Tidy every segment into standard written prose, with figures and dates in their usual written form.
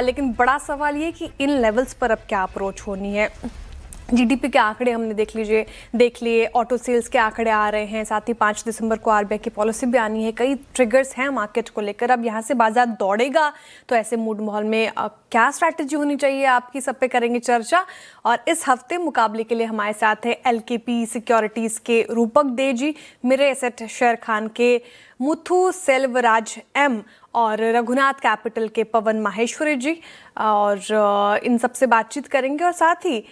लेकिन बड़ा सवाल ये कि इन लेवल्स पर अब क्या अप्रोच होनी है। जीडीपी के आंकड़े हमने देख लिए, ऑटो सेल्स के आंकड़े आ रहे हैं, साथ ही 5 दिसंबर को आरबीआई की पॉलिसी भी आनी है, कई ट्रिगर्स हैं मार्केट को लेकर। अब यहाँ से बाजार दौड़ेगा तो ऐसे मूड माहौल में क्या स्ट्रैटेजी होनी चाहिए आपकी, सब पे करेंगे चर्चा। और इस हफ्ते मुकाबले के लिए हमारे साथ है एलकेपी सिक्योरिटीज के रूपक दे जी, मिरे एसेट शेयर खान के मुथु सेल्वराज एम और रघुनाथ कैपिटल के पवन माहेश्वरी जी, और इन सब से बातचीत करेंगे और साथ ही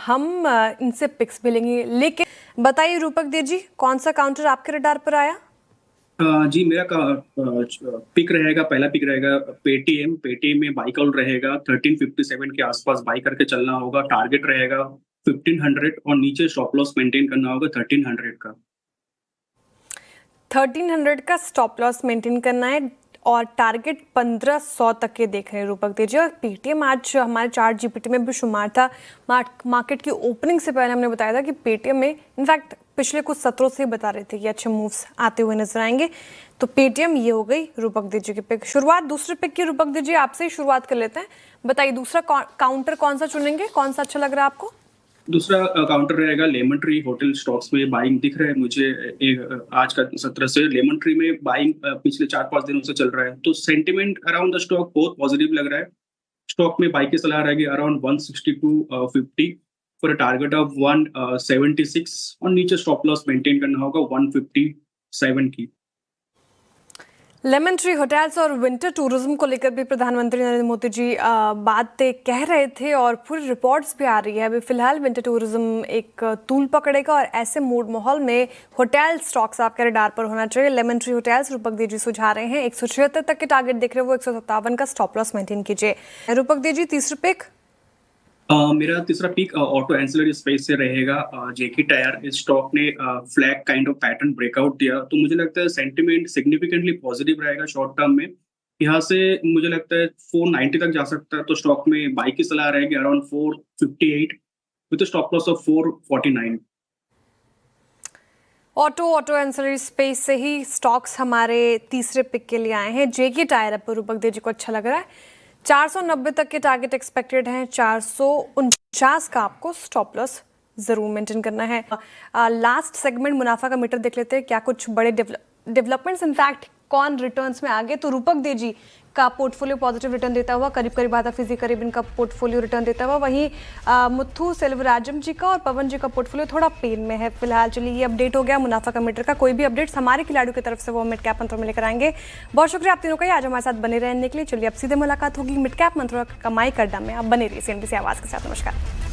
हम इनसे पिक्स भी लेंगे। लेकिन बताइए रूपक दे जी, कौन सा काउंटर आपके रडार पर आया? जी मेरा पिक रहेगा, पहला पिक रहेगा पेटीएम में बाई कॉल रहेगा 1357 के आसपास बाई करके चलना होगा। टारगेट रहेगा 1500 और नीचे स्टॉप लॉस मेंटेन करना होगा 1300 का। 1300 का स्टॉप लॉस मेंटेन करना है और टारगेट 1500 तक के देख रहे हैं रूपक दे जी। और पेटीएम आज हमारे चार्ट जीपीटी में भी शुमार था। मार्केट की ओपनिंग से पहले हमने बताया था कि पेटीएम में इनफैक्ट पिछले कुछ सत्रों से बता रहे थे कि अच्छे मूव्स आते हुए नजर आएंगे। तो पेटीएम ये हो गई रूपक दे जी की पिक। शुरुआत दूसरे पिक की रूपक दे जी आपसे ही शुरुआत कर लेते हैं। बताइए दूसरा काउंटर कौन सा चुनेंगे, कौन सा अच्छा लग रहा है आपको? दूसरा काउंटर रहेगा लेमन ट्री होटल स्टॉक्स में बाइंग दिख रहा है मुझे। आज का सत्र से लेमन ट्री में बाइंग पिछले 4-5 दिनों से चल रहा है, तो सेंटिमेंट अराउंड द स्टॉक बहुत पॉजिटिव लग रहा है। स्टॉक में बाई की सलाह रहेगी around 162.50 for a target of 176 और नीचे स्टॉप लॉस मेंटेन करना होगा 157 की। लेमन ट्री होटल्स और विंटर टूरिज्म को लेकर भी प्रधानमंत्री नरेंद्र मोदी जी बातें कह रहे थे और पूरी रिपोर्ट्स भी आ रही है। अभी फिलहाल विंटर टूरिज्म एक तूल पकड़ेगा और ऐसे मूड माहौल में होटल स्टॉक्स आपके रडार पर होना चाहिए। लेमन ट्री होटल्स रूपक दे जी सुझा रहे हैं 176 तक के टारगेट देख रहे हैं, वो 157 का स्टॉप लॉस मेंटेन कीजिए। रूपक दे जी तीसरी पिक? मेरा तीसरा पिक ऑटो एंसिलरी स्पेस से रहेगा। जेके टायर, इस स्टॉक ने flag kind of pattern breakout दिया, तो मुझे लगता है सेंटिमेंट सिग्निफिकेंटली पॉजिटिव रहेगा शॉर्ट टर्म में। यहाँ से मुझे लगता है 490 तक जा सकता है, तो स्टॉक में बाई की सलाह रहेगी around 458 with stop loss of 449। Auto ancillary space से ही स्टॉक्स हमारे तीसरे पिक के लिए आए हैं। जेके टायर पर रूपक दे जी को अच्छा लग रहा है। 490 तक के टारगेट एक्सपेक्टेड हैं, 449 का आपको स्टॉप लॉस जरूर मेंटेन करना है। लास्ट सेगमेंट मुनाफा का मीटर देख लेते हैं, क्या कुछ बड़े डेवलपमेंट्स इनफैक्ट कौन रिटर्न्स में आगे। तो रूपक दे जी का पोर्टफोलियो पॉजिटिव रिटर्न देता हुआ करीब आधा फीसदी करीब इनका पोर्टफोलियो रिटर्न देता हुआ, वहीं मुथु सेल्वराजम जी का और पवन जी का पोर्टफोलियो थोड़ा पेन में है फिलहाल। चलिए ये अपडेट हो गया मुनाफा का मीटर का। कोई भी अपडेट्स हमारे खिलाड़ियों की तरफ से वो मिड कैप मंत्रों में लेकर आएंगे। बहुत शुक्रिया आप तीनों का आज हमारे साथ बने रहने के लिए। चलिए अब सीधे मुलाकात होगी मिड कैप मंत्रों कमाई का अड्डा में। आप बने रहिए CNBC आवाज़ के साथ। नमस्कार।